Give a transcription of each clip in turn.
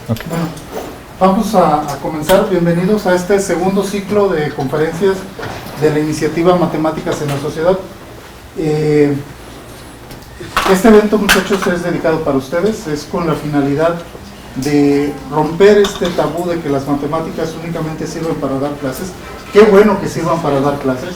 Okay. Bueno, vamos a comenzar. Bienvenidos a este segundo ciclo de conferencias de la iniciativa Matemáticas en la Sociedad. Este evento, muchachos, es dedicado para ustedes. Es con la finalidad de romper este tabú de que las matemáticas únicamente sirven para dar clases. Qué bueno que sirvan para dar clases.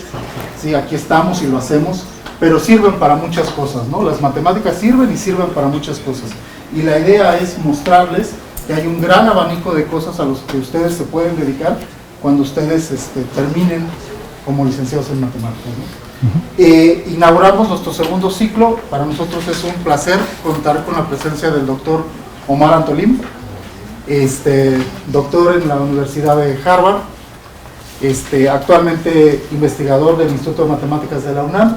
Sí, aquí estamos y lo hacemos, pero sirven para muchas cosas, ¿no? Las matemáticas sirven y sirven para muchas cosas. Y la idea es mostrarles que hay un gran abanico de cosas a los que ustedes se pueden dedicar cuando ustedes terminen como licenciados en matemáticas, ¿no? Inauguramos nuestro segundo ciclo. Para nosotros es un placer contar con la presencia del doctor Omar Antolín, doctor en la Universidad de Harvard, actualmente investigador del Instituto de Matemáticas de la UNAM.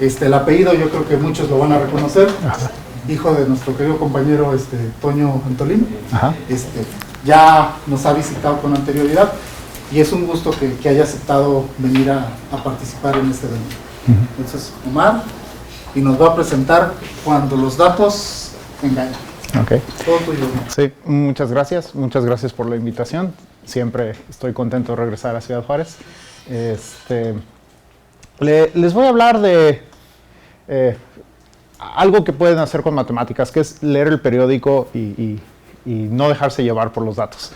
El apellido yo creo que muchos lo van a reconocer. Ajá. Hijo de nuestro querido compañero Toño Antolín. Ajá. Ya nos ha visitado con anterioridad y es un gusto que haya aceptado venir a participar en este evento. Entonces, Omar, y nos va a presentar Cuando los datos engañan. Okay. Todo tuyo. Sí, muchas gracias por la invitación. Siempre estoy contento de regresar a Ciudad Juárez. Les voy a hablar de algo que pueden hacer con matemáticas, que es leer el periódico y no dejarse llevar por los datos.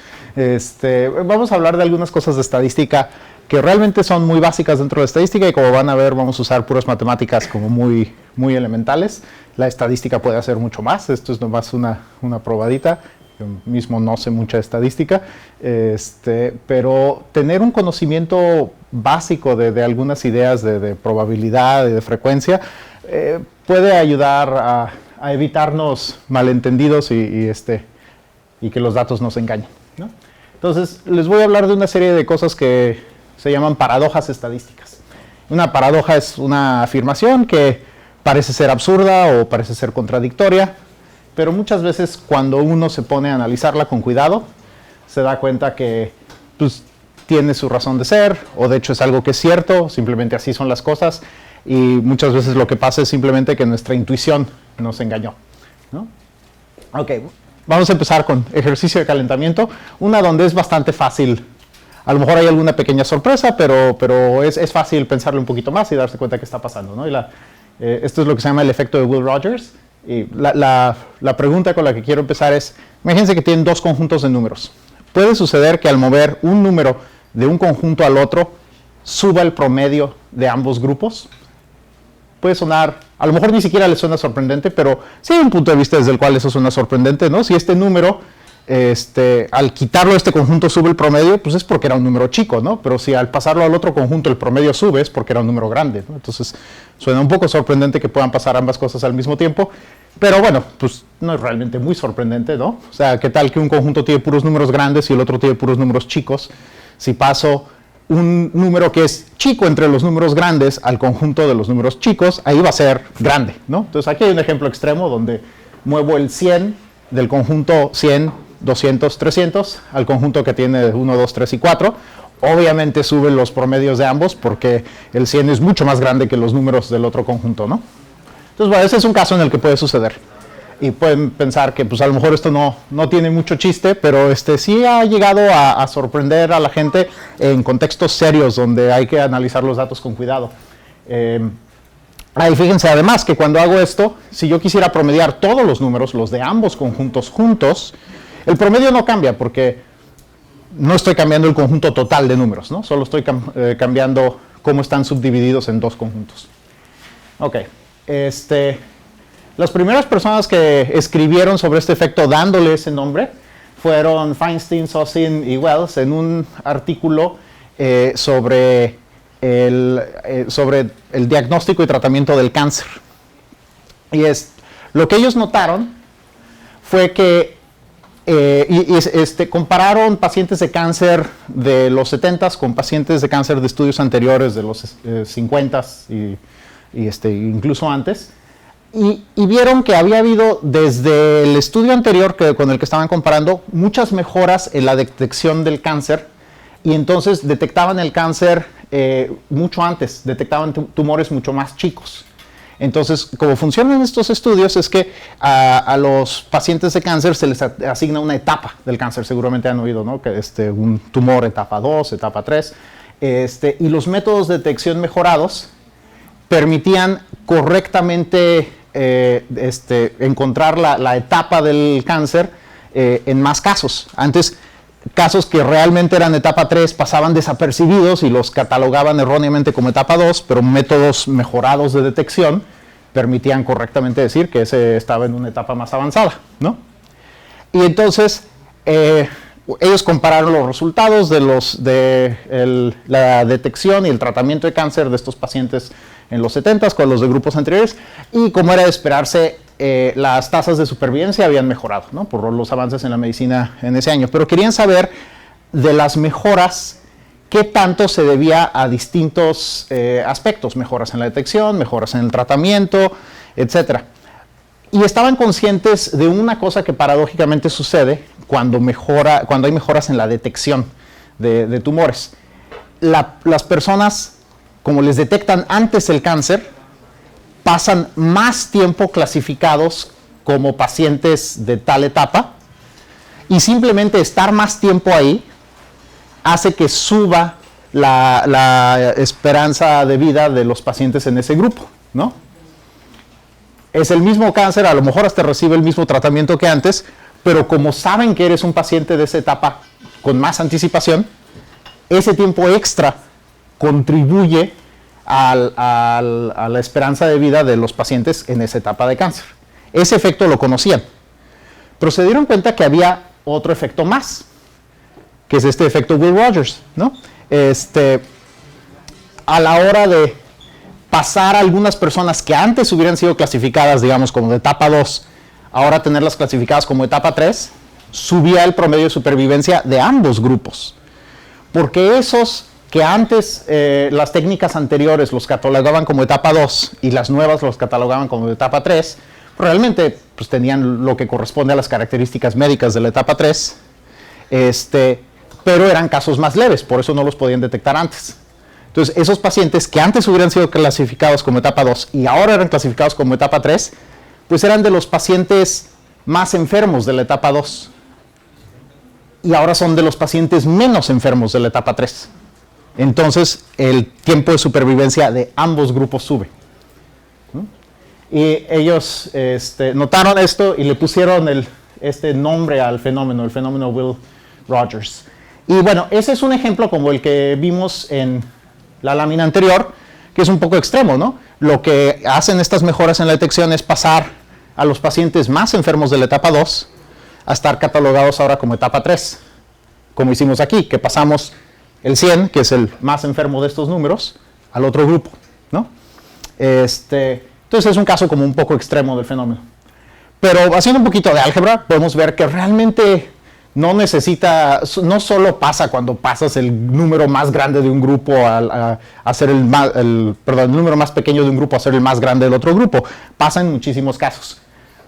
Vamos a hablar de algunas cosas de estadística que realmente son muy básicas dentro de la estadística y como van a ver vamos a usar puras matemáticas como muy elementales. La estadística puede hacer mucho más, esto es nomás una probadita. Yo mismo no sé mucha estadística, pero tener un conocimiento básico de algunas ideas de probabilidad y de frecuencia puede ayudar a evitarnos malentendidos y que los datos nos engañen, ¿no? Entonces, les voy a hablar de una serie de cosas que se llaman paradojas estadísticas. Una paradoja es una afirmación que parece ser absurda o parece ser contradictoria, pero muchas veces cuando uno se pone a analizarla con cuidado, se da cuenta que pues, tiene su razón de ser, o de hecho es algo que es cierto, simplemente así son las cosas, y muchas veces lo que pasa es simplemente que nuestra intuición nos engañó, ¿no? Ok, vamos a empezar con ejercicio de calentamiento, una donde es bastante fácil. A lo mejor hay alguna pequeña sorpresa, pero es fácil pensarlo un poquito más y darse cuenta qué está pasando, ¿no? Esto es lo que se llama el efecto de Will Rogers. Y la pregunta con la que quiero empezar es, imagínense que tienen dos conjuntos de números. ¿Puede suceder que al mover un número de un conjunto al otro, suba el promedio de ambos grupos? Puede sonar, a lo mejor ni siquiera les suena sorprendente, pero sí hay un punto de vista desde el cual eso suena sorprendente, ¿no? Si este número, al quitarlo de este conjunto sube el promedio, pues es porque era un número chico, ¿no? Pero si al pasarlo al otro conjunto el promedio sube, es porque era un número grande, ¿no? Entonces, suena un poco sorprendente que puedan pasar ambas cosas al mismo tiempo, pero bueno, pues no es realmente muy sorprendente, ¿no? O sea, ¿qué tal que un conjunto tiene puros números grandes y el otro tiene puros números chicos? Si paso un número que es chico entre los números grandes al conjunto de los números chicos, ahí va a ser grande, ¿no? Entonces aquí hay un ejemplo extremo donde muevo el 100 del conjunto 100, 200, 300 al conjunto que tiene 1, 2, 3 y 4. Obviamente suben los promedios de ambos porque el 100 es mucho más grande que los números del otro conjunto, ¿no? Entonces, bueno, ese es un caso en el que puede suceder. Y pueden pensar que pues a lo mejor esto no tiene mucho chiste, pero sí ha llegado a sorprender a la gente en contextos serios donde hay que analizar los datos con cuidado. Ahí fíjense además que cuando hago esto, si yo quisiera promediar todos los números, los de ambos conjuntos juntos, el promedio no cambia porque no estoy cambiando el conjunto total de números, ¿no? Solo estoy cambiando cómo están subdivididos en dos conjuntos. Ok, las primeras personas que escribieron sobre este efecto dándole ese nombre fueron Feinstein, Sossin y Wells en un artículo sobre el diagnóstico y tratamiento del cáncer. Y lo que ellos notaron fue que compararon pacientes de cáncer de los 70s con pacientes de cáncer de estudios anteriores de los 50s y incluso antes. Y vieron que había habido desde el estudio anterior con el que estaban comparando muchas mejoras en la detección del cáncer y entonces detectaban el cáncer mucho antes, detectaban tumores mucho más chicos. Entonces, como funcionan estos estudios es que a los pacientes de cáncer se les asigna una etapa del cáncer, seguramente han oído, ¿no? Que un tumor etapa 2, etapa 3, y los métodos de detección mejorados permitían correctamente encontrar la etapa del cáncer en más casos. Antes, casos que realmente eran etapa 3 pasaban desapercibidos y los catalogaban erróneamente como etapa 2, pero métodos mejorados de detección permitían correctamente decir que ese estaba en una etapa más avanzada, ¿no? Y entonces, ellos compararon los resultados de la detección y el tratamiento de cáncer de estos pacientes en los 70s con los de grupos anteriores, y como era de esperarse, las tasas de supervivencia habían mejorado, ¿no? Por los avances en la medicina en ese año. Pero querían saber de las mejoras, qué tanto se debía a distintos aspectos, mejoras en la detección, mejoras en el tratamiento, etc. Y estaban conscientes de una cosa que paradójicamente sucede cuando hay mejoras en la detección de tumores. Las personas, como les detectan antes el cáncer, pasan más tiempo clasificados como pacientes de tal etapa, y simplemente estar más tiempo ahí hace que suba la esperanza de vida de los pacientes en ese grupo, ¿no? Es el mismo cáncer, a lo mejor hasta recibe el mismo tratamiento que antes, pero como saben que eres un paciente de esa etapa con más anticipación, ese tiempo extra contribuye a la esperanza de vida de los pacientes en esa etapa de cáncer. Ese efecto lo conocían, pero se dieron cuenta que había otro efecto más, que es este efecto Will Rogers, ¿no? A la hora de pasar a algunas personas que antes hubieran sido clasificadas, digamos, como de etapa 2, ahora tenerlas clasificadas como etapa 3, subía el promedio de supervivencia de ambos grupos, porque esos que antes las técnicas anteriores los catalogaban como etapa 2 y las nuevas los catalogaban como etapa 3, realmente pues, tenían lo que corresponde a las características médicas de la etapa 3, pero eran casos más leves, por eso no los podían detectar antes. Entonces, esos pacientes que antes hubieran sido clasificados como etapa 2 y ahora eran clasificados como etapa 3, pues eran de los pacientes más enfermos de la etapa 2 y ahora son de los pacientes menos enfermos de la etapa 3. Entonces, el tiempo de supervivencia de ambos grupos sube, ¿no? Y ellos notaron esto y le pusieron este nombre al fenómeno, el fenómeno Will Rogers. Y bueno, ese es un ejemplo como el que vimos en la lámina anterior, que es un poco extremo, ¿no? Lo que hacen estas mejoras en la detección es pasar a los pacientes más enfermos de la etapa 2 a estar catalogados ahora como etapa 3, como hicimos aquí, que pasamos el 100, que es el más enfermo de estos números, al otro grupo, ¿no? Entonces es un caso como un poco extremo del fenómeno. Pero haciendo un poquito de álgebra, podemos ver que realmente no solo pasa cuando pasas el número más grande de un grupo a ser el número más pequeño de un grupo a ser el más grande del otro grupo. Pasa en muchísimos casos.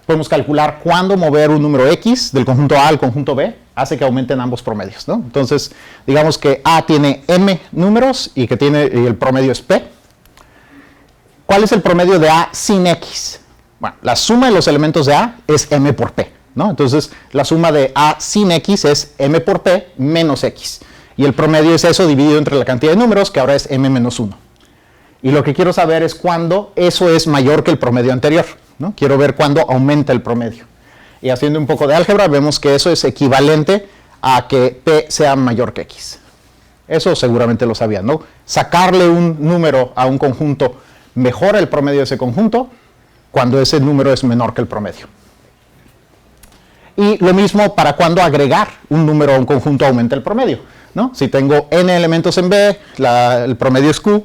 Podemos calcular cuándo mover un número X del conjunto A al conjunto B hace que aumenten ambos promedios, ¿no? Entonces, digamos que A tiene M números y el promedio es P. ¿Cuál es el promedio de A sin X? Bueno, la suma de los elementos de A es M por P, ¿no? Entonces, la suma de A sin X es M por P menos X. Y el promedio es eso dividido entre la cantidad de números, que ahora es M menos 1. Y lo que quiero saber es cuándo eso es mayor que el promedio anterior, ¿no? Quiero ver cuándo aumenta el promedio. Y haciendo un poco de álgebra, vemos que eso es equivalente a que P sea mayor que X. Eso seguramente lo sabían, ¿no? Sacarle un número a un conjunto mejora el promedio de ese conjunto cuando ese número es menor que el promedio. Y lo mismo para cuando agregar un número a un conjunto aumenta el promedio, ¿no? Si tengo n elementos en B, el promedio es Q,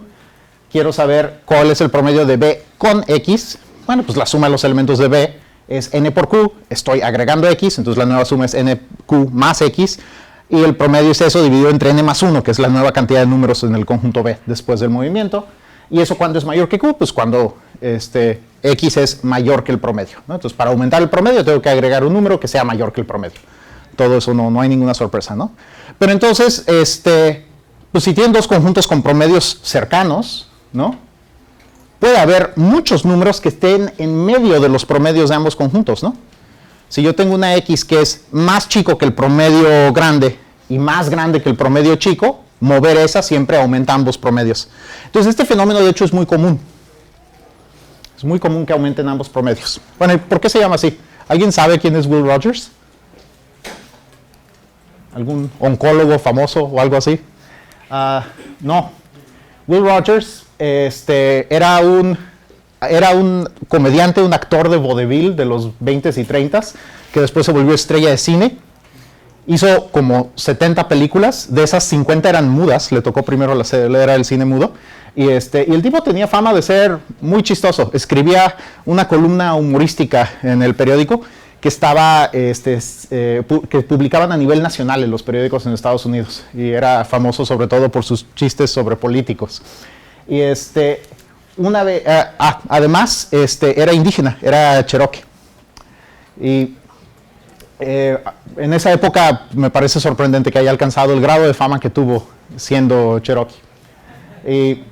quiero saber cuál es el promedio de B con X. Bueno, pues la suma de los elementos de B es n por Q, estoy agregando X, entonces la nueva suma es nq más X, y el promedio es eso dividido entre n más 1, que es la nueva cantidad de números en el conjunto B después del movimiento. ¿Y eso cuándo es mayor que Q? Pues cuando X es mayor que el promedio, ¿no? Entonces, para aumentar el promedio tengo que agregar un número que sea mayor que el promedio. Todo eso no hay ninguna sorpresa, ¿no? Pero entonces, pues si tienen dos conjuntos con promedios cercanos, ¿no? puede haber muchos números que estén en medio de los promedios de ambos conjuntos, ¿no? Si yo tengo una X que es más chico que el promedio grande y más grande que el promedio chico, mover esa siempre aumenta ambos promedios. Entonces este fenómeno de hecho es muy común. Es muy común que aumenten ambos promedios. Bueno, ¿y por qué se llama así? ¿Alguien sabe quién es Will Rogers? ¿Algún oncólogo famoso o algo así? No. Will Rogers era un comediante, un actor de vodevil de los 20s y 30s, que después se volvió estrella de cine. Hizo como 70 películas, de esas 50 eran mudas, le tocó primero la era del cine mudo. Y el tipo tenía fama de ser muy chistoso. Escribía una columna humorística en el periódico que que publicaban a nivel nacional en los periódicos en Estados Unidos. Y era famoso sobre todo por sus chistes sobre políticos. Y además, era indígena, era cherokee. Y en esa época me parece sorprendente que haya alcanzado el grado de fama que tuvo siendo cherokee. Y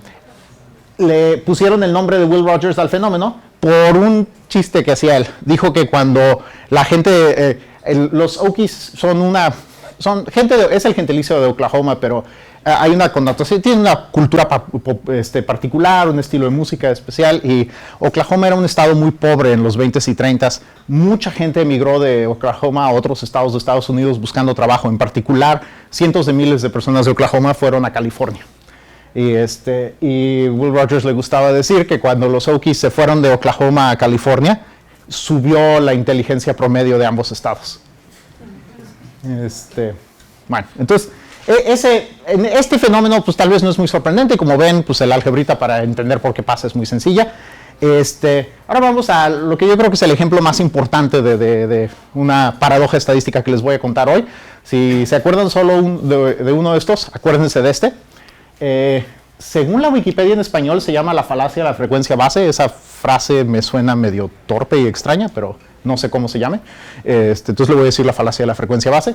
le pusieron el nombre de Will Rogers al fenómeno por un chiste que hacía él. Dijo que cuando la gente, los Okies es el gentilicio de Oklahoma, pero hay una connotación, tiene una cultura particular, un estilo de música especial, y Oklahoma era un estado muy pobre en los 20s y 30s. Mucha gente emigró de Oklahoma a otros estados de Estados Unidos buscando trabajo. En particular, cientos de miles de personas de Oklahoma fueron a California. Y Will Rogers le gustaba decir que cuando los Okies se fueron de Oklahoma a California, subió la inteligencia promedio de ambos estados. Bueno, entonces, este fenómeno pues tal vez no es muy sorprendente. Como ven, pues la algebrita para entender por qué pasa es muy sencilla. Ahora vamos a lo que yo creo que es el ejemplo más importante de una paradoja estadística que les voy a contar hoy. Si se acuerdan solo de uno de estos, acuérdense de este. Según la Wikipedia en español se llama la falacia de la frecuencia base. Esa frase me suena medio torpe y extraña, pero no sé cómo se llame. Entonces le voy a decir la falacia de la frecuencia base.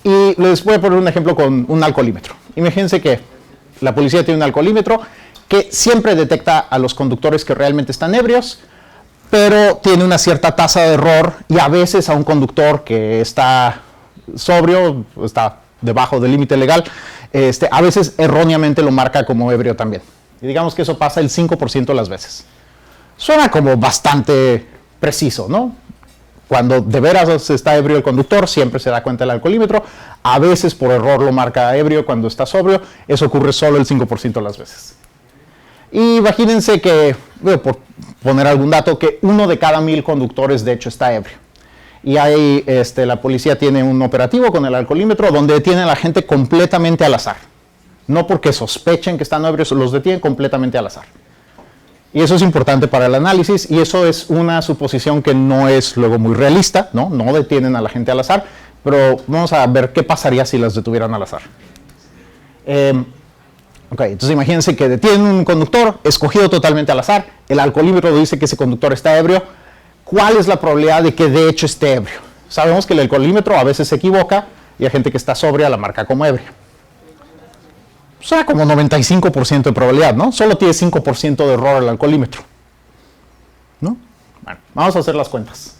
Y les voy a poner un ejemplo con un alcoholímetro. Imagínense que la policía tiene un alcoholímetro que siempre detecta a los conductores que realmente están ebrios, pero tiene una cierta tasa de error, y a veces a un conductor que está sobrio, está debajo del límite legal, a veces erróneamente lo marca como ebrio también. Y digamos que eso pasa el 5% de las veces. Suena como bastante preciso, ¿no? Cuando de veras está ebrio el conductor, siempre se da cuenta el alcoholímetro. A veces por error lo marca ebrio cuando está sobrio. Eso ocurre solo el 5% de las veces. Y imagínense que, por poner algún dato, que 1 de cada 1000 conductores de hecho está ebrio. Y ahí la policía tiene un operativo con el alcoholímetro donde detienen a la gente completamente al azar. No porque sospechen que están ebrios, los detienen completamente al azar. Y eso es importante para el análisis, y eso es una suposición que no es luego muy realista, ¿no? No detienen a la gente al azar, pero vamos a ver qué pasaría si las detuvieran al azar. Entonces imagínense que detienen un conductor escogido totalmente al azar, el alcoholímetro dice que ese conductor está ebrio. ¿Cuál es la probabilidad de que de hecho esté ebrio? Sabemos que el alcoholímetro a veces se equivoca y hay gente que está sobria la marca como ebria. O sea, como 95% de probabilidad, ¿no? Solo tiene 5% de error el alcoholímetro, ¿no? Bueno, vamos a hacer las cuentas.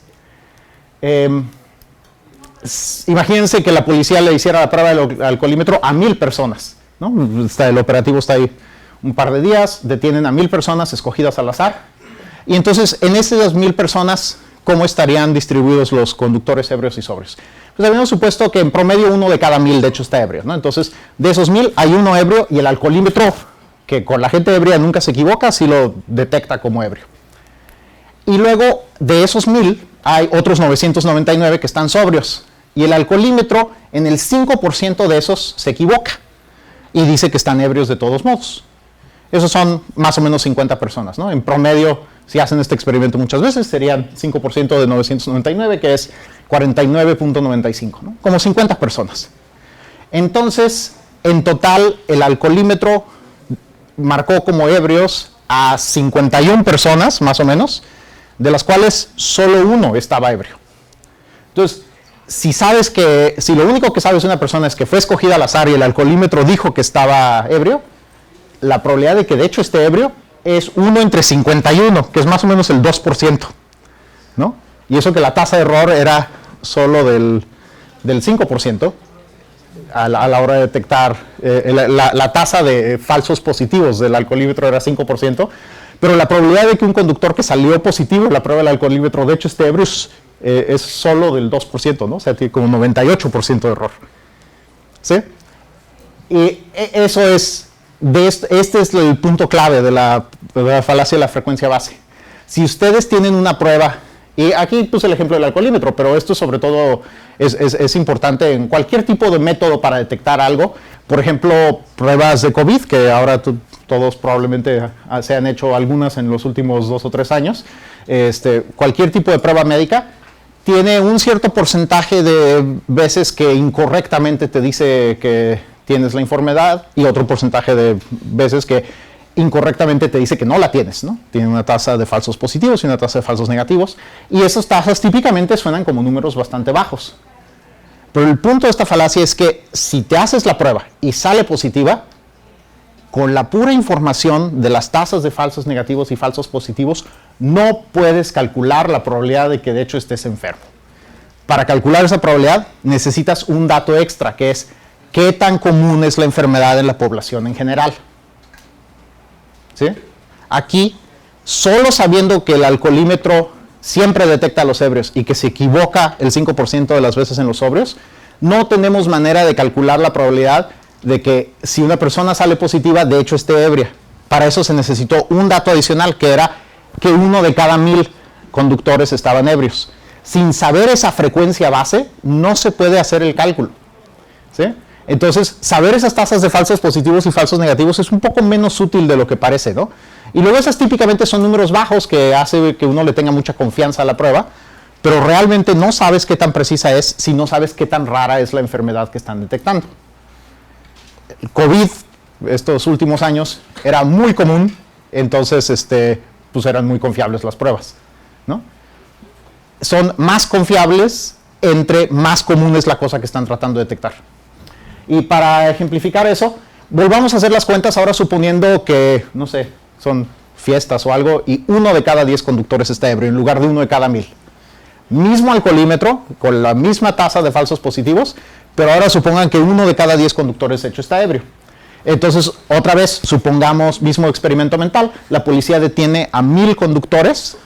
Imagínense que la policía le hiciera la prueba del alcoholímetro a 1000 personas, ¿no? El operativo está ahí un par de días, detienen a 1000 personas escogidas al azar. Y entonces, en esas 1000 personas, ¿cómo estarían distribuidos los conductores ebrios y sobrios? Pues habíamos supuesto que en promedio 1 de cada 1000 de hecho está ebrio, ¿no? Entonces, de esos 1000 hay uno ebrio, y el alcoholímetro, que con la gente ebria nunca se equivoca, sí lo detecta como ebrio. Y luego, de esos 1000, hay otros 999 que están sobrios. Y el alcoholímetro, en el 5% de esos se equivoca y dice que están ebrios de todos modos. Esos son más o menos 50 personas, ¿no? En promedio, si hacen este experimento muchas veces, serían 5% de 999, que es 49.95, ¿no? Como 50 personas. Entonces, en total, el alcoholímetro marcó como ebrios a 51 personas, más o menos, de las cuales solo uno estaba ebrio. Entonces, si lo único que sabes de una persona es que fue escogida al azar y el alcoholímetro dijo que estaba ebrio, la probabilidad de que de hecho esté ebrio es 1 entre 51, que es más o menos el 2%, ¿no? Y eso que la tasa de error era solo del 5% a la hora de detectar, la tasa de falsos positivos del alcoholímetro era 5%, pero la probabilidad de que un conductor que salió positivo en la prueba del alcoholímetro de hecho esté ebrio es solo del 2%, ¿no? O sea, tiene como 98% de error. ¿Sí? Y eso es, este es el punto clave de la falacia de la frecuencia base. Si ustedes tienen una prueba, y aquí puse el ejemplo del alcoholímetro, pero esto sobre todo es importante en cualquier tipo de método para detectar algo. Por ejemplo, pruebas de COVID, que ahora todos probablemente se han hecho algunas en los últimos 2 o 3 años. Cualquier tipo de prueba médica tiene un cierto porcentaje de veces que incorrectamente te dice que tienes la enfermedad y otro porcentaje de veces que incorrectamente te dice que no la tienes, ¿no? Tiene una tasa de falsos positivos y una tasa de falsos negativos, y esas tasas típicamente suenan como números bastante bajos. Pero el punto de esta falacia es que si te haces la prueba y sale positiva, con la pura información de las tasas de falsos negativos y falsos positivos, no puedes calcular la probabilidad de que de hecho estés enfermo. Para calcular esa probabilidad necesitas un dato extra, que es qué tan común es la enfermedad en la población en general. ¿Sí? Aquí, solo sabiendo que el alcoholímetro siempre detecta a los ebrios y que se equivoca el 5% de las veces en los sobrios, no tenemos manera de calcular la probabilidad de que si una persona sale positiva, de hecho esté ebria. Para eso se necesitó un dato adicional, que era que 1 de cada 1000 conductores estaban ebrios. Sin saber esa frecuencia base, no se puede hacer el cálculo. ¿Sí? Entonces, saber esas tasas de falsos positivos y falsos negativos es un poco menos útil de lo que parece, ¿no? Y luego esas típicamente son números bajos que hace que uno le tenga mucha confianza a la prueba, pero realmente no sabes qué tan precisa es si no sabes qué tan rara es la enfermedad que están detectando. El COVID, estos últimos años, era muy común, entonces pues eran muy confiables las pruebas, ¿no? Son más confiables entre más común es la cosa que están tratando de detectar. Y para ejemplificar eso, volvamos a hacer las cuentas ahora suponiendo que, no sé, son fiestas o algo, y 1 de cada 10 conductores está ebrio en lugar de 1 de cada 1000. Mismo alcoholímetro, con la misma tasa de falsos positivos, pero ahora supongan que 1 de cada 10 conductores de hecho está ebrio. Entonces, otra vez, supongamos, mismo experimento mental, la policía detiene a 1000 conductores.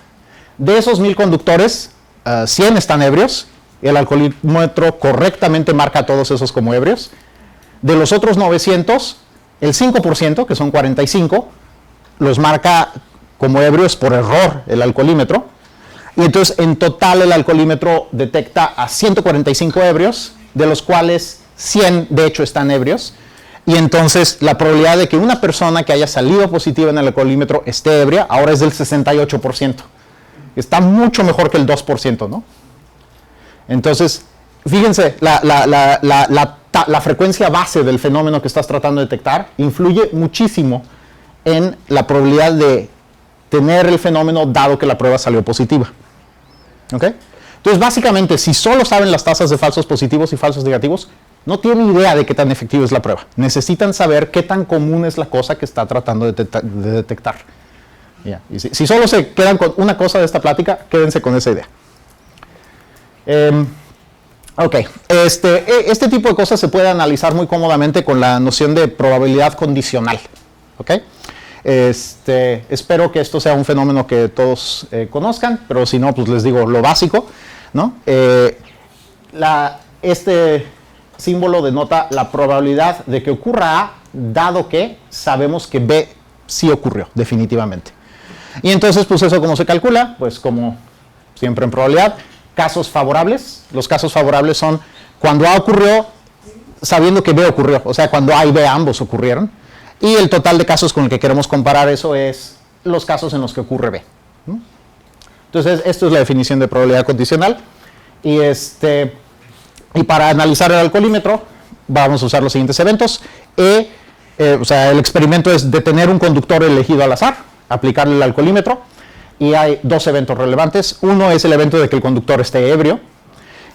De esos 1000 conductores, 100 están ebrios, y el alcoholímetro correctamente marca a todos esos como ebrios. De los otros 900, el 5%, que son 45, los marca como ebrios por error el alcoholímetro. Y entonces, en total, el alcoholímetro detecta a 145 ebrios, de los cuales 100 de hecho están ebrios. Y entonces, la probabilidad de que una persona que haya salido positiva en el alcoholímetro esté ebria, ahora es del 68%. Está mucho mejor que el 2%, ¿no? Entonces, fíjense, la frecuencia base del fenómeno que estás tratando de detectar influye muchísimo en la probabilidad de tener el fenómeno dado que la prueba salió positiva. ¿Ok? Entonces, básicamente, si solo saben las tasas de falsos positivos y falsos negativos, no tienen idea de qué tan efectiva es la prueba. Necesitan saber qué tan común es la cosa que está tratando de detectar. Yeah. Y si solo se quedan con una cosa de esta plática, quédense con esa idea. Ok, este tipo de cosas se puede analizar muy cómodamente con la noción de probabilidad condicional. Ok, espero que esto sea un fenómeno que todos conozcan, pero si no, pues les digo lo básico, ¿no? Este símbolo denota la probabilidad de que ocurra A, dado que sabemos que B sí ocurrió, definitivamente. Y entonces, pues eso, ¿cómo se calcula? Pues como siempre en probabilidad, casos favorables. Los casos favorables son cuando A ocurrió sabiendo que B ocurrió, o sea, cuando A y B ambos ocurrieron. Y el total de casos con el que queremos comparar eso es los casos en los que ocurre B, ¿no? Entonces, esto es la definición de probabilidad condicional. Y para analizar el alcoholímetro, vamos a usar los siguientes eventos. O sea, el experimento es detener un conductor elegido al azar, aplicarle el alcoholímetro, y hay 2 eventos relevantes. Uno es el evento de que el conductor esté ebrio,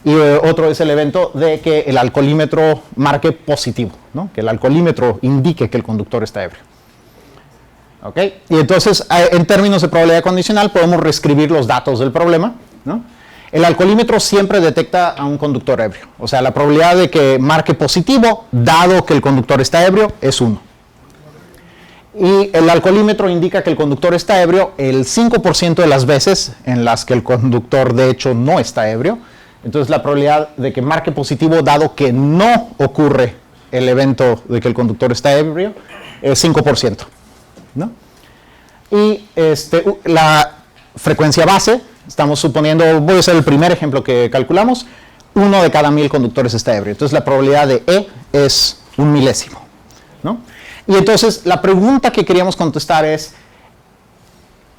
y otro es el evento de que el alcoholímetro marque positivo, ¿no? Que el alcoholímetro indique que el conductor está ebrio. ¿Ok? Y entonces, en términos de probabilidad condicional, podemos reescribir los datos del problema, ¿no? El alcoholímetro siempre detecta a un conductor ebrio. O sea, la probabilidad de que marque positivo, dado que el conductor está ebrio, es 1. Y el alcoholímetro indica que el conductor está ebrio el 5% de las veces en las que el conductor de hecho no está ebrio. Entonces la probabilidad de que marque positivo dado que no ocurre el evento de que el conductor está ebrio es 5%, ¿no? Y la frecuencia base, estamos suponiendo, voy a hacer el primer ejemplo que calculamos, 1 de cada 1000 conductores está ebrio. Entonces la probabilidad de E es 1 milésimo, ¿no? Y entonces la pregunta que queríamos contestar es,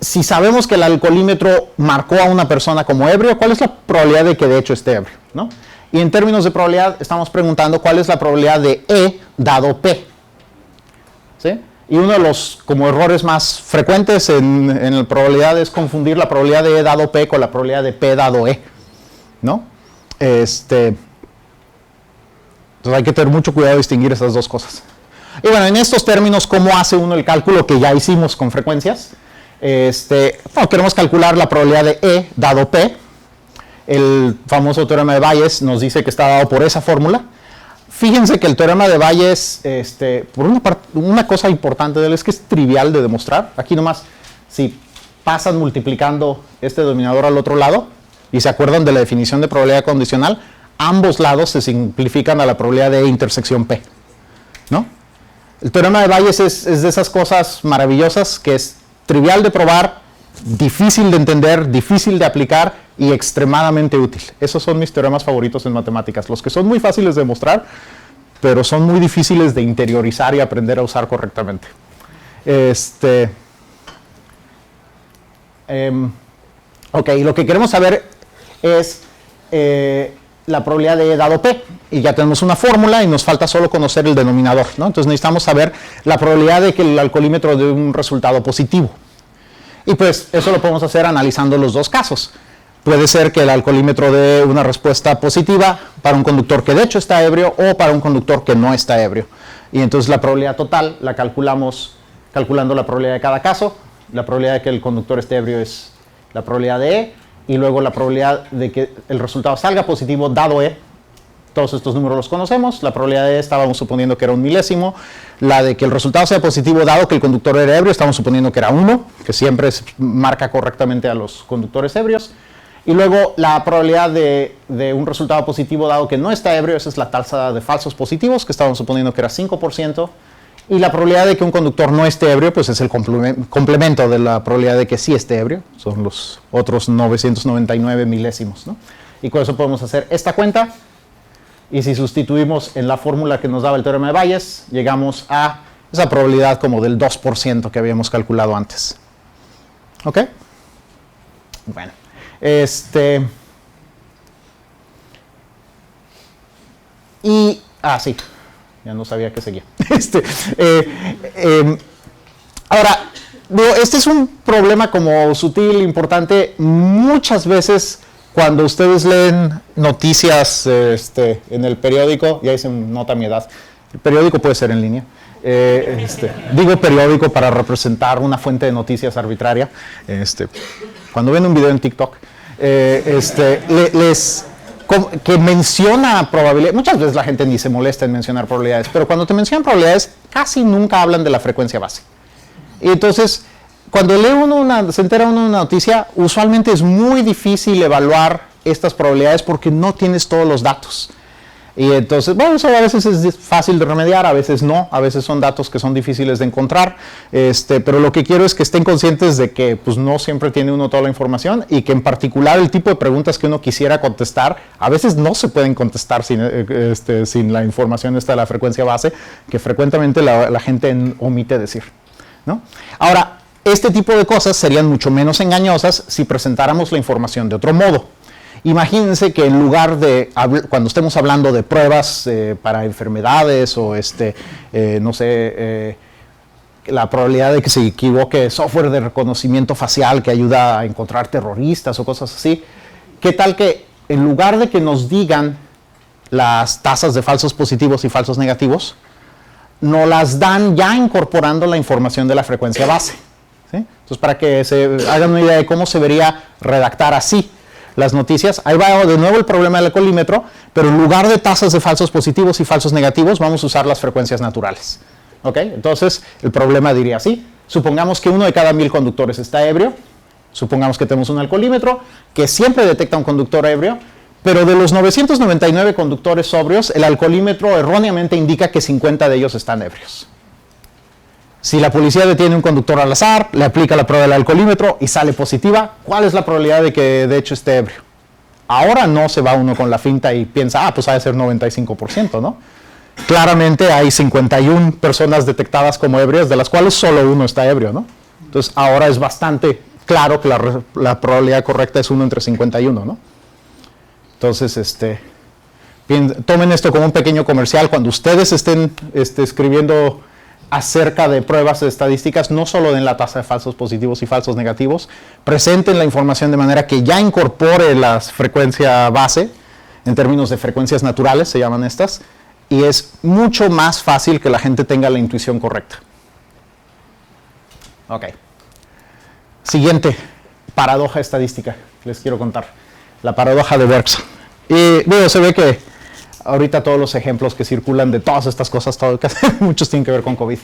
si sabemos que el alcoholímetro marcó a una persona como ebrio, ¿cuál es la probabilidad de que de hecho esté ebrio, ¿no? Y en términos de probabilidad estamos preguntando cuál es la probabilidad de E dado P, ¿sí? Y uno de los como errores más frecuentes en la probabilidad es confundir la probabilidad de E dado P con la probabilidad de P dado E, ¿no? Entonces hay que tener mucho cuidado de distinguir esas dos cosas. Y bueno, en estos términos, ¿cómo hace uno el cálculo que ya hicimos con frecuencias? Queremos calcular la probabilidad de E dado P. El famoso teorema de Bayes nos dice que está dado por esa fórmula. Fíjense que el teorema de Bayes, por una cosa importante de él es que es trivial de demostrar. Aquí nomás, si pasan multiplicando este denominador al otro lado y se acuerdan de la definición de probabilidad condicional, ambos lados se simplifican a la probabilidad de E intersección P, ¿no? El teorema de Bayes es de esas cosas maravillosas que es trivial de probar, difícil de entender, difícil de aplicar y extremadamente útil. Esos son mis teoremas favoritos en matemáticas, los que son muy fáciles de demostrar, pero son muy difíciles de interiorizar y aprender a usar correctamente. Ok, lo que queremos saber es la probabilidad de E dado P, y ya tenemos una fórmula y nos falta solo conocer el denominador, ¿no? Entonces necesitamos saber la probabilidad de que el alcoholímetro dé un resultado positivo. Y pues eso lo podemos hacer analizando los dos casos. Puede ser que el alcoholímetro dé una respuesta positiva para un conductor que de hecho está ebrio o para un conductor que no está ebrio. Y entonces la probabilidad total la calculamos calculando la probabilidad de cada caso. La probabilidad de que el conductor esté ebrio es la probabilidad de E, y luego la probabilidad de que el resultado salga positivo dado E. Todos estos números los conocemos. La probabilidad de E estábamos suponiendo que era 1 milésimo. La de que el resultado sea positivo dado que el conductor era ebrio, estamos suponiendo que era 1, que siempre marca correctamente a los conductores ebrios. Y luego la probabilidad de un resultado positivo dado que no está ebrio, esa es la tasa de falsos positivos, que estábamos suponiendo que era 5%. Y la probabilidad de que un conductor no esté ebrio, pues es el complemento de la probabilidad de que sí esté ebrio. Son los otros 999 milésimos, ¿no? Y con eso podemos hacer esta cuenta. Y si sustituimos en la fórmula que nos daba el teorema de Bayes, llegamos a esa probabilidad como del 2% que habíamos calculado antes. ¿Ok? Bueno. Sí. Ya no sabía que seguía. Ahora, este es un problema como sutil, importante. Muchas veces cuando ustedes leen noticias en el periódico, ya se nota mi edad, el periódico puede ser en línea. Digo periódico para representar una fuente de noticias arbitraria. Cuando ven un video en TikTok, que menciona probabilidades. Muchas veces la gente ni se molesta en mencionar probabilidades, pero cuando te mencionan probabilidades, casi nunca hablan de la frecuencia base. Y entonces, cuando lee se entera uno de una noticia, usualmente es muy difícil evaluar estas probabilidades porque no tienes todos los datos. Y entonces, bueno, eso a veces es fácil de remediar, a veces no, a veces son datos que son difíciles de encontrar, pero lo que quiero es que estén conscientes de que pues, no siempre tiene uno toda la información y que en particular el tipo de preguntas que uno quisiera contestar, a veces no se pueden contestar sin la información esta de la frecuencia base, que frecuentemente la gente omite decir, ¿no? Ahora, este tipo de cosas serían mucho menos engañosas si presentáramos la información de otro modo. Imagínense que en lugar de, cuando estemos hablando de pruebas para enfermedades o la probabilidad de que se equivoque software de reconocimiento facial que ayuda a encontrar terroristas o cosas así, ¿qué tal que en lugar de que nos digan las tasas de falsos positivos y falsos negativos, nos las dan ya incorporando la información de la frecuencia base. ¿Sí? Entonces, para que se hagan una idea de cómo se vería redactar así las noticias, ahí va de nuevo el problema del alcoholímetro, pero en lugar de tasas de falsos positivos y falsos negativos, vamos a usar las frecuencias naturales. ¿Ok? Entonces, el problema diría así: supongamos que 1 de cada 1000 conductores está ebrio, supongamos que tenemos un alcoholímetro que siempre detecta un conductor ebrio, pero de los 999 conductores sobrios, el alcoholímetro erróneamente indica que 50 de ellos están ebrios. Si la policía detiene un conductor al azar, le aplica la prueba del alcoholímetro y sale positiva, ¿cuál es la probabilidad de que de hecho esté ebrio? Ahora no se va uno con la finta y piensa, pues ha de ser 95%, ¿no? Claramente hay 51 personas detectadas como ebrias, de las cuales solo uno está ebrio, ¿no? Entonces ahora es bastante claro que la probabilidad correcta es 1 entre 51, ¿no? Entonces, tomen esto como un pequeño comercial. Cuando ustedes estén escribiendo acerca de pruebas estadísticas, no solo den la tasa de falsos positivos y falsos negativos, presenten la información de manera que ya incorpore la frecuencia base, en términos de frecuencias naturales se llaman estas, y es mucho más fácil que la gente tenga la intuición correcta. Ok. Siguiente paradoja estadística que les quiero contar. La paradoja de Bergson. Y bueno, se ve que ahorita todos los ejemplos que circulan de todas estas cosas, muchos tienen que ver con COVID.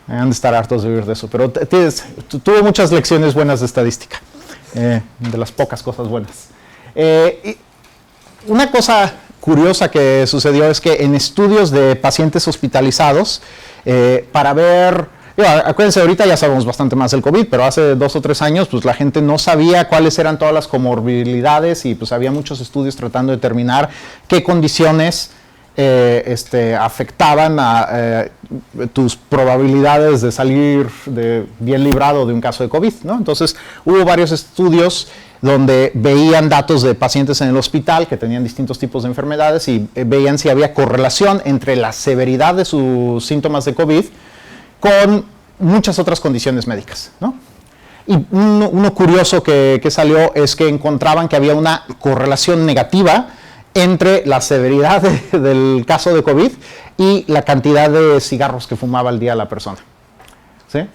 Han de estar hartos de oír de eso. Pero tuve muchas lecciones buenas de estadística. De las pocas cosas buenas. Y una cosa curiosa que sucedió es que en estudios de pacientes hospitalizados, para ver... Acuérdense, ahorita ya sabemos bastante más del COVID, pero hace 2 o 3 años pues la gente no sabía cuáles eran todas las comorbilidades y pues había muchos estudios tratando de determinar qué condiciones afectaban a tus probabilidades de salir bien librado de un caso de COVID, ¿no? Entonces hubo varios estudios donde veían datos de pacientes en el hospital que tenían distintos tipos de enfermedades y veían si había correlación entre la severidad de sus síntomas de COVID con muchas otras condiciones médicas, ¿no? Y uno curioso que salió es que encontraban que había una correlación negativa entre la severidad del caso de COVID y la cantidad de cigarros que fumaba al día la persona. ¿Sí?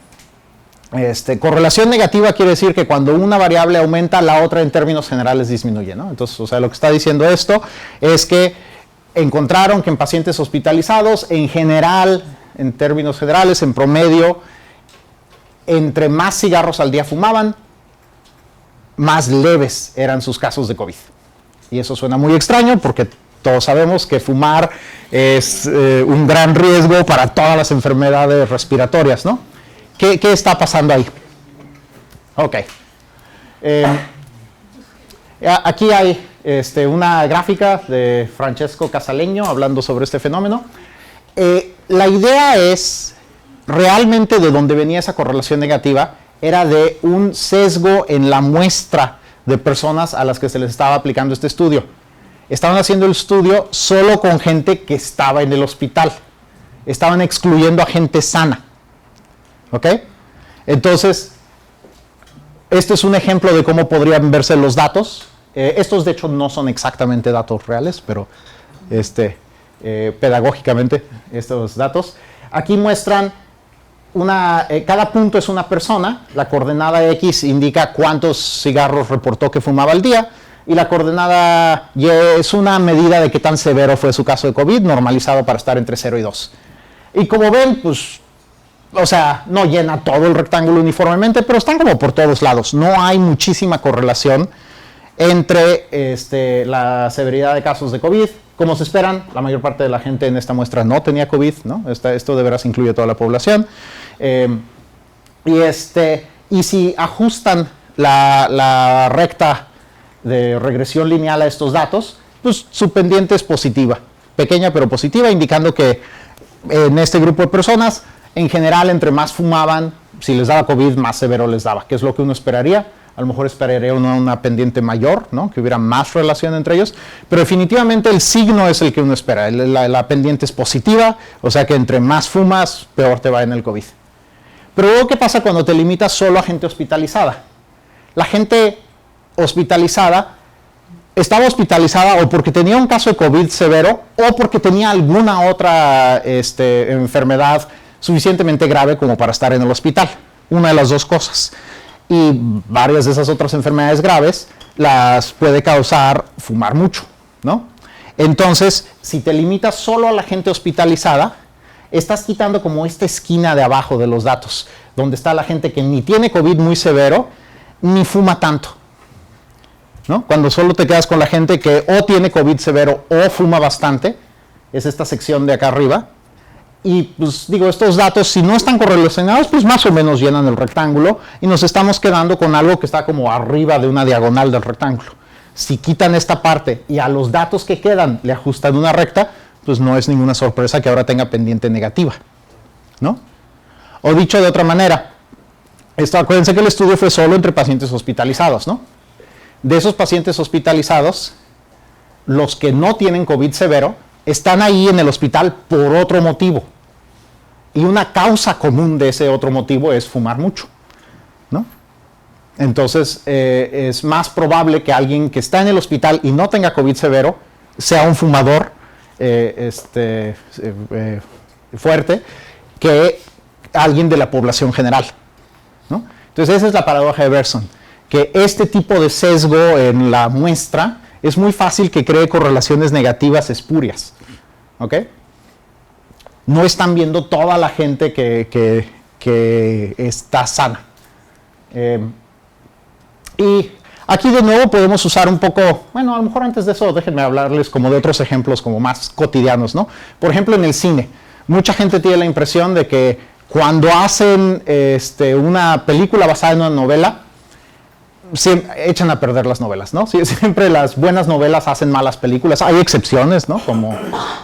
Correlación negativa quiere decir que cuando una variable aumenta, la otra en términos generales disminuye, ¿no? Entonces, o sea, lo que está diciendo esto es que encontraron que en pacientes hospitalizados, en general, en términos generales, en promedio, entre más cigarros al día fumaban, más leves eran sus casos de COVID. Y eso suena muy extraño porque todos sabemos que fumar es un gran riesgo para todas las enfermedades respiratorias, ¿no? ¿Qué está pasando ahí? Ok. Aquí hay una gráfica de Francesco Casaleño hablando sobre este fenómeno. La idea es, realmente de donde venía esa correlación negativa, era de un sesgo en la muestra de personas a las que se les estaba aplicando este estudio. Estaban haciendo el estudio solo con gente que estaba en el hospital. Estaban excluyendo a gente sana. ¿Ok? Entonces, este es un ejemplo de cómo podrían verse los datos. Estos, de hecho, no son exactamente datos reales, pero pedagógicamente estos datos. Aquí muestran cada punto es una persona, la coordenada X indica cuántos cigarros reportó que fumaba al día y la coordenada Y es una medida de qué tan severo fue su caso de COVID, normalizado para estar entre 0 y 2. Y como ven, pues, o sea, no llena todo el rectángulo uniformemente, pero están como por todos lados. No hay muchísima correlación entre la severidad de casos de COVID. Como se esperan, la mayor parte de la gente en esta muestra no tenía COVID, ¿no? Esto de veras incluye a toda la población. Y si ajustan la recta de regresión lineal a estos datos, pues su pendiente es positiva, pequeña pero positiva, indicando que en este grupo de personas, en general, entre más fumaban, si les daba COVID, más severo les daba, que es lo que uno esperaría. A lo mejor esperaría una pendiente mayor, ¿no? Que hubiera más relación entre ellos, pero definitivamente el signo es el que uno espera. La pendiente es positiva, o sea que entre más fumas, peor te va en el COVID. Pero luego, ¿qué pasa cuando te limitas solo a gente hospitalizada? La gente hospitalizada estaba hospitalizada o porque tenía un caso de COVID severo o porque tenía alguna otra enfermedad suficientemente grave como para estar en el hospital. Una de las dos cosas. Y varias de esas otras enfermedades graves las puede causar fumar mucho, ¿no? Entonces, si te limitas solo a la gente hospitalizada, estás quitando como esta esquina de abajo de los datos, donde está la gente que ni tiene COVID muy severo, ni fuma tanto, ¿no? Cuando solo te quedas con la gente que o tiene COVID severo o fuma bastante, es esta sección de acá arriba. Y pues digo, estos datos, si no están correlacionados, pues más o menos llenan el rectángulo y nos estamos quedando con algo que está como arriba de una diagonal del rectángulo. Si quitan esta parte y a los datos que quedan le ajustan una recta, pues no es ninguna sorpresa que ahora tenga pendiente negativa, ¿no? O dicho de otra manera, acuérdense que el estudio fue solo entre pacientes hospitalizados, ¿no? De esos pacientes hospitalizados, los que no tienen COVID severo están ahí en el hospital por otro motivo. Y una causa común de ese otro motivo es fumar mucho, ¿no? Entonces, es más probable que alguien que está en el hospital y no tenga COVID severo sea un fumador fuerte que alguien de la población general, ¿no? Entonces, esa es la paradoja de Bergson, que este tipo de sesgo en la muestra es muy fácil que cree correlaciones negativas espurias, ¿ok? No están viendo toda la gente que está sana. Y aquí de nuevo podemos usar un poco, bueno, a lo mejor antes de eso déjenme hablarles como de otros ejemplos como más cotidianos, ¿no? Por ejemplo, en el cine, mucha gente tiene la impresión de que cuando hacen una película basada en una novela, echan a perder las novelas, ¿no? Siempre las buenas novelas hacen malas películas. Hay excepciones, ¿no? Como,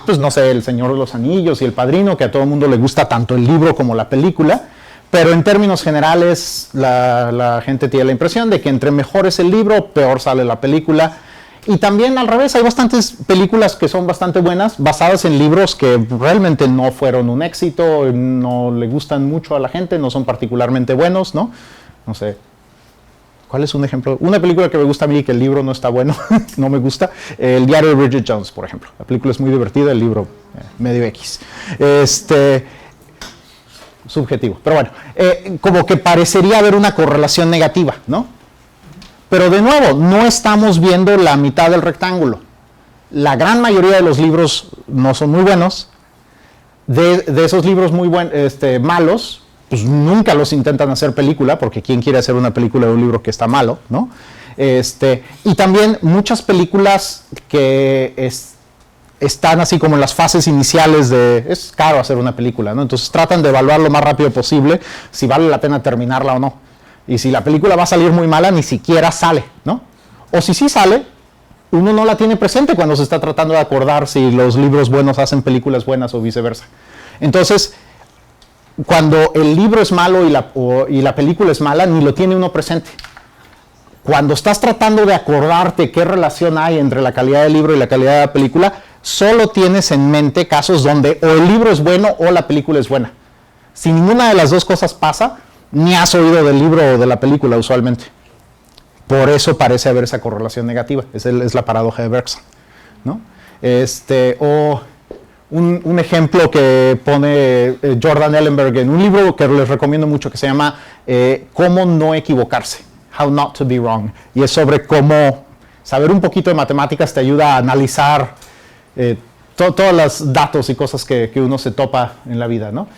pues no sé, El Señor de los Anillos y El Padrino, que a todo el mundo le gusta tanto el libro como la película. Pero en términos generales, la gente tiene la impresión de que entre mejor es el libro, peor sale la película. Y también al revés, hay bastantes películas que son bastante buenas, basadas en libros que realmente no fueron un éxito, no le gustan mucho a la gente, no son particularmente buenos, ¿no? No sé. ¿Cuál es un ejemplo? Una película que me gusta a mí y que el libro no está bueno, no me gusta. El diario de Bridget Jones, por ejemplo. La película es muy divertida, el libro medio X. Subjetivo. Pero bueno, como que parecería haber una correlación negativa, ¿no? Pero de nuevo, no estamos viendo la mitad del rectángulo. La gran mayoría de los libros no son muy buenos. De esos libros muy malos, pues nunca los intentan hacer película, porque ¿quién quiere hacer una película de un libro que está malo, no? Y también muchas películas que están así como en las fases iniciales es caro hacer una película, ¿no? Entonces tratan de evaluar lo más rápido posible si vale la pena terminarla o no. Y si la película va a salir muy mala, ni siquiera sale, ¿no? O si sí sale, uno no la tiene presente cuando se está tratando de acordar si los libros buenos hacen películas buenas o viceversa. Entonces, cuando el libro es malo y la película es mala, ni lo tiene uno presente. Cuando estás tratando de acordarte qué relación hay entre la calidad del libro y la calidad de la película, solo tienes en mente casos donde o el libro es bueno o la película es buena. Si ninguna de las dos cosas pasa, ni has oído del libro o de la película usualmente. Por eso parece haber esa correlación negativa. Es la paradoja de Bergson, ¿no? Un ejemplo que pone Jordan Ellenberg en un libro que les recomiendo mucho que se llama Cómo no equivocarse, How Not to Be Wrong. Y es sobre cómo saber un poquito de matemáticas te ayuda a analizar todos los datos y cosas que uno se topa en la vida, ¿no?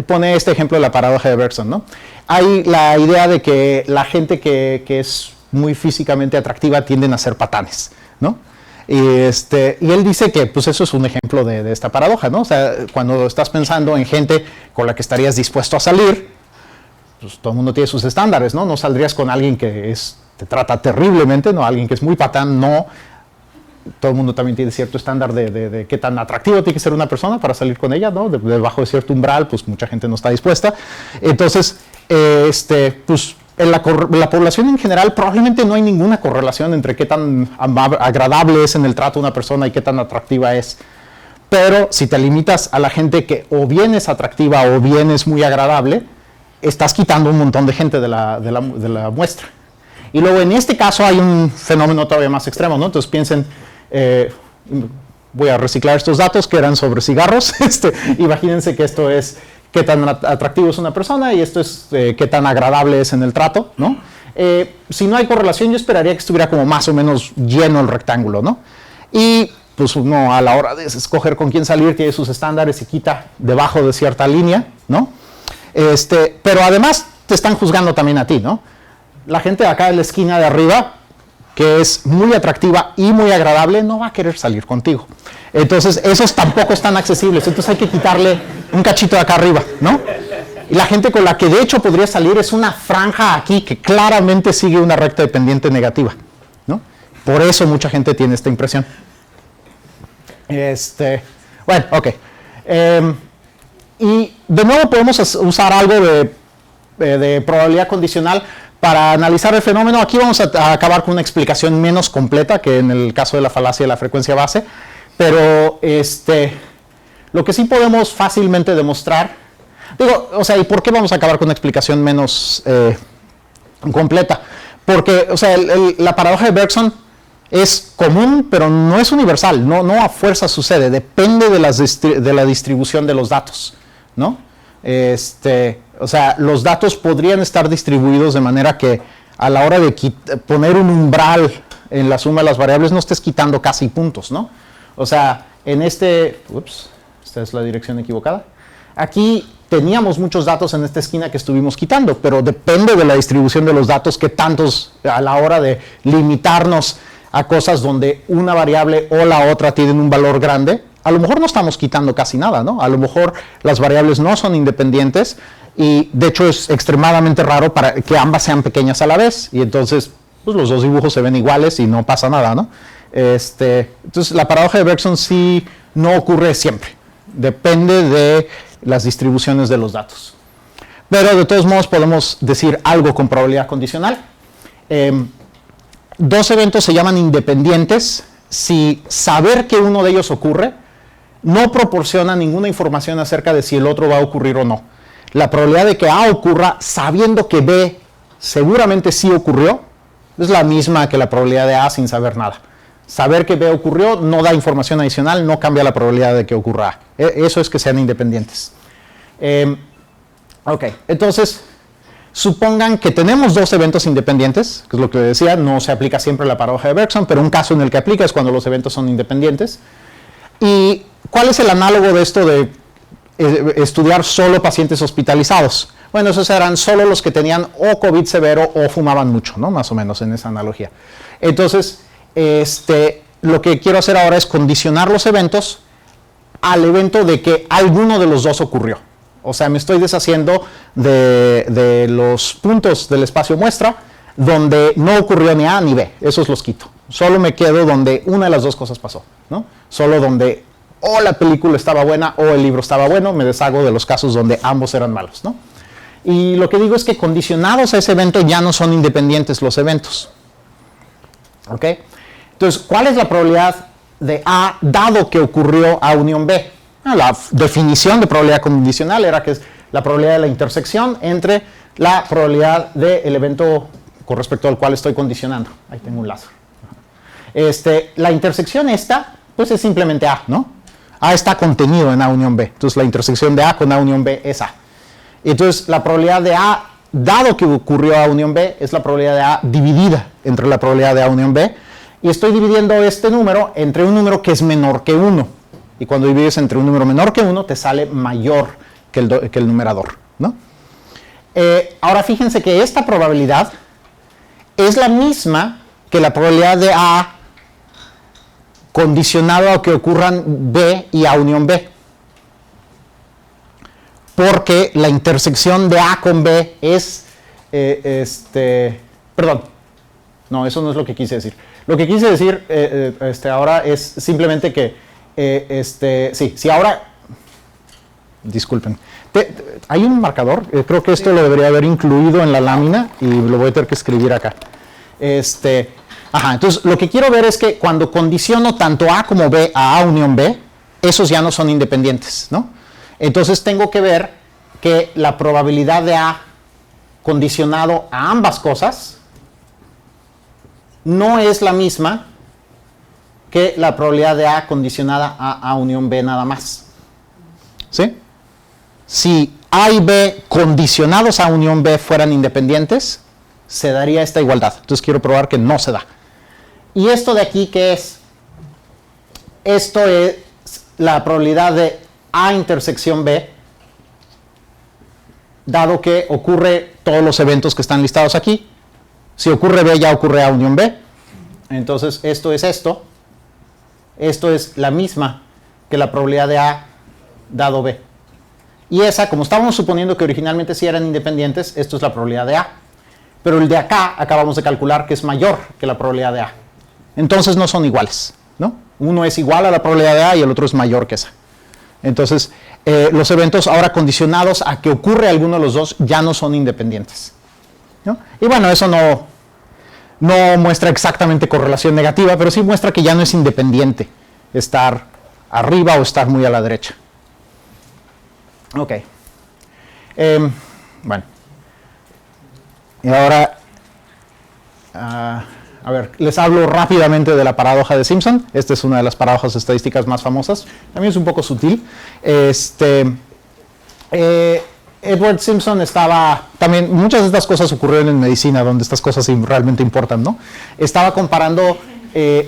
Pone este ejemplo de la paradoja de Bergson, ¿no? Hay la idea de que la gente que es muy físicamente atractiva tienden a ser patanes, ¿no? Y él dice que pues eso es un ejemplo de esta paradoja, ¿no? O sea, cuando estás pensando en gente con la que estarías dispuesto a salir, pues todo el mundo tiene sus estándares, ¿no? No saldrías con alguien que te trata terriblemente, ¿no? Alguien que es muy patán, no. Todo el mundo también tiene cierto estándar de qué tan atractivo tiene que ser una persona para salir con ella, ¿no? Debajo de cierto umbral, pues mucha gente no está dispuesta. Entonces, pues en la población en general probablemente no hay ninguna correlación entre qué tan agradable es en el trato una persona y qué tan atractiva es. Pero si te limitas a la gente que o bien es atractiva o bien es muy agradable, estás quitando un montón de gente de la muestra. Y luego en este caso hay un fenómeno todavía más extremo, ¿no? Entonces piensen, voy a reciclar estos datos que eran sobre cigarros. Imagínense que esto es qué tan atractivo es una persona y esto es qué tan agradable es en el trato, ¿no? Si no hay correlación, yo esperaría que estuviera como más o menos lleno el rectángulo, ¿no? Y pues uno a la hora de escoger con quién salir tiene sus estándares y quita debajo de cierta línea, ¿no? Pero además te están juzgando también a ti, ¿no? La gente de acá de la esquina de arriba, que es muy atractiva y muy agradable, no va a querer salir contigo. Entonces, esos tampoco están accesibles. Entonces hay que quitarle un cachito de acá arriba, ¿no? Y la gente con la que de hecho podría salir es una franja aquí que claramente sigue una recta de pendiente negativa, ¿no? Por eso mucha gente tiene esta impresión. Bueno, ok. Y de nuevo podemos usar algo de probabilidad condicional para analizar el fenómeno. Aquí vamos a acabar con una explicación menos completa que en el caso de la falacia de la frecuencia base, pero lo que sí podemos fácilmente demostrar, o sea, ¿y por qué vamos a acabar con una explicación menos completa? Porque, o sea, la paradoja de Bergson es común, pero no es universal, no a fuerza sucede, depende de la distribución de los datos, ¿no? O sea, los datos podrían estar distribuidos de manera que a la hora de poner un umbral en la suma de las variables no estés quitando casi puntos, ¿no? O sea, esta es la dirección equivocada. Aquí teníamos muchos datos en esta esquina que estuvimos quitando, pero depende de la distribución de los datos que tantos a la hora de limitarnos a cosas donde una variable o la otra tienen un valor grande, a lo mejor no estamos quitando casi nada, ¿no? A lo mejor las variables no son independientes y de hecho es extremadamente raro para que ambas sean pequeñas a la vez y entonces pues, los dos dibujos se ven iguales y no pasa nada, ¿no? Entonces la paradoja de Bergson sí no ocurre siempre, depende de las distribuciones de los datos. Pero de todos modos podemos decir algo con probabilidad condicional. Dos eventos se llaman independientes si saber que uno de ellos ocurre no proporciona ninguna información acerca de si el otro va a ocurrir o no. La probabilidad de que A ocurra sabiendo que B seguramente sí ocurrió es la misma que la probabilidad de A sin saber nada. Saber que B ocurrió no da información adicional, no cambia la probabilidad de que ocurra A. Eso es que sean independientes. Ok, entonces supongan que tenemos dos eventos independientes, que es lo que decía, no se aplica siempre la paradoja de Bergson, pero un caso en el que aplica es cuando los eventos son independientes. ¿Y cuál es el análogo de esto de estudiar solo pacientes hospitalizados? Bueno, esos eran solo los que tenían o COVID severo o fumaban mucho, ¿no? Más o menos en esa analogía. Entonces, lo que quiero hacer ahora es condicionar los eventos al evento de que alguno de los dos ocurrió. O sea, me estoy deshaciendo de los puntos del espacio muestra donde no ocurrió ni A ni B. Esos los quito. Solo me quedo donde una de las dos cosas pasó, ¿no? Solo donde o la película estaba buena o el libro estaba bueno, me deshago de los casos donde ambos eran malos, ¿no? Y lo que digo es que condicionados a ese evento ya no son independientes los eventos. ¿Ok? Entonces, ¿cuál es la probabilidad de A dado que ocurrió A unión B? La definición de probabilidad condicional era que es la probabilidad de la intersección entre la probabilidad del evento con respecto al cual estoy condicionando. Ahí tengo un lazo. La intersección pues es simplemente A, ¿no? A está contenido en A unión B. Entonces la intersección de A con A unión B es A. Entonces la probabilidad de A, dado que ocurrió A unión B, es la probabilidad de A dividida entre la probabilidad de A unión B. Y estoy dividiendo este número entre un número que es menor que 1. Y cuando divides entre un número menor que 1, te sale mayor que el numerador, ¿no? Ahora fíjense que esta probabilidad es la misma que la probabilidad de A condicionado a que ocurran B y A unión B. Porque la intersección de A con B es, perdón, no, eso no es lo que quise decir. Lo que quise decir ahora es simplemente que, si ahora, disculpen, hay un marcador, creo que esto lo debería haber incluido en la lámina y lo voy a tener que escribir acá. Entonces lo que quiero ver es que cuando condiciono tanto A como B a A unión B, esos ya no son independientes, ¿no? Entonces tengo que ver que la probabilidad de A condicionado a ambas cosas no es la misma que la probabilidad de A condicionada a A unión B nada más. ¿Sí? Si A y B condicionados a unión B fueran independientes, se daría esta igualdad. Entonces quiero probar que no se da. ¿Y esto de aquí qué es? Esto es la probabilidad de A intersección B, dado que ocurre todos los eventos que están listados aquí. Si ocurre B, ya ocurre A unión B. Entonces esto es esto. Esto es la misma que la probabilidad de A dado B. Y esa, como estábamos suponiendo que originalmente sí eran independientes, esto es la probabilidad de A. Pero el de acá acabamos de calcular que es mayor que la probabilidad de A. Entonces no son iguales, ¿no? Uno es igual a la probabilidad de A y el otro es mayor que esa. Entonces, los eventos ahora condicionados a que ocurre alguno de los dos ya no son independientes, ¿no? Y bueno, eso no muestra exactamente correlación negativa, pero sí muestra que ya no es independiente estar arriba o estar muy a la derecha. Ok. Bueno. Y ahora, a ver, les hablo rápidamente de la paradoja de Simpson. Esta es una de las paradojas estadísticas más famosas. También es un poco sutil. Edward Simpson estaba, también muchas de estas cosas ocurrieron en medicina, donde estas cosas realmente importan, ¿no? Estaba comparando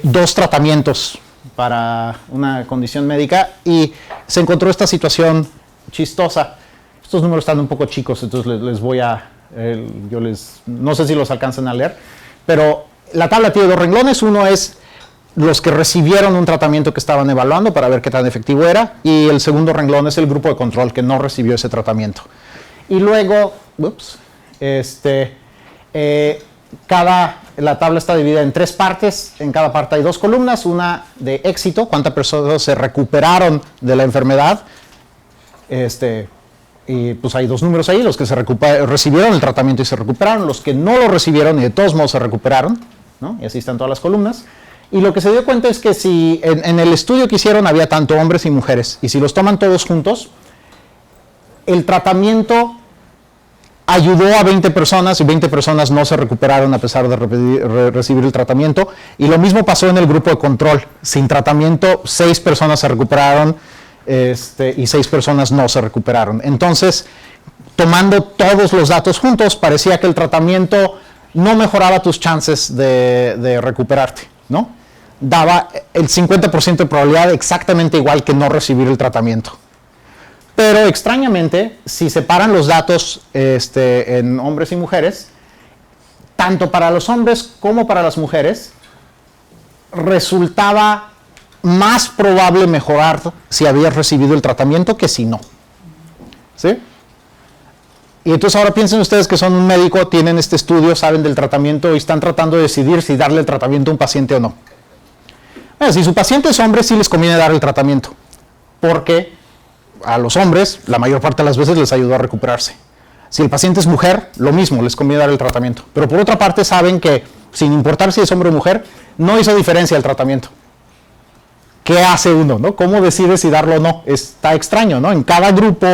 dos tratamientos para una condición médica y se encontró esta situación chistosa. Estos números están un poco chicos, entonces les voy a, no sé si los alcanzan a leer, pero la tabla tiene dos renglones. Uno es los que recibieron un tratamiento que estaban evaluando para ver qué tan efectivo era, y el segundo renglón es el grupo de control que no recibió ese tratamiento. Y luego, la tabla está dividida en tres partes. En cada parte hay dos columnas, una de éxito, cuántas personas se recuperaron de la enfermedad, y pues hay dos números ahí, los que recibieron el tratamiento y se recuperaron, los que no lo recibieron y de todos modos se recuperaron, ¿no? Y así están todas las columnas. Y lo que se dio cuenta es que si en el estudio que hicieron había tanto hombres y mujeres, y si los toman todos juntos, el tratamiento ayudó a 20 personas y 20 personas no se recuperaron a pesar de recibir el tratamiento. Y lo mismo pasó en el grupo de control. Sin tratamiento, 6 personas se recuperaron y 6 personas no se recuperaron. Entonces, tomando todos los datos juntos, parecía que el tratamiento no mejoraba tus chances de recuperarte, ¿no? Daba el 50% de probabilidad exactamente igual que no recibir el tratamiento. Pero extrañamente, si separan los datos en hombres y mujeres, tanto para los hombres como para las mujeres, resultaba más probable mejorar si habías recibido el tratamiento que si no. ¿Sí? Y entonces ahora piensen ustedes que son un médico, tienen este estudio, saben del tratamiento y están tratando de decidir si darle el tratamiento a un paciente o no. Bueno, si su paciente es hombre, sí les conviene dar el tratamiento, porque a los hombres, la mayor parte de las veces les ayudó a recuperarse. Si el paciente es mujer, lo mismo, les conviene dar el tratamiento. Pero por otra parte saben que, sin importar si es hombre o mujer, no hizo diferencia el tratamiento. ¿Qué hace uno, no? ¿Cómo decide si darlo o no? Está extraño, ¿no? En cada grupo,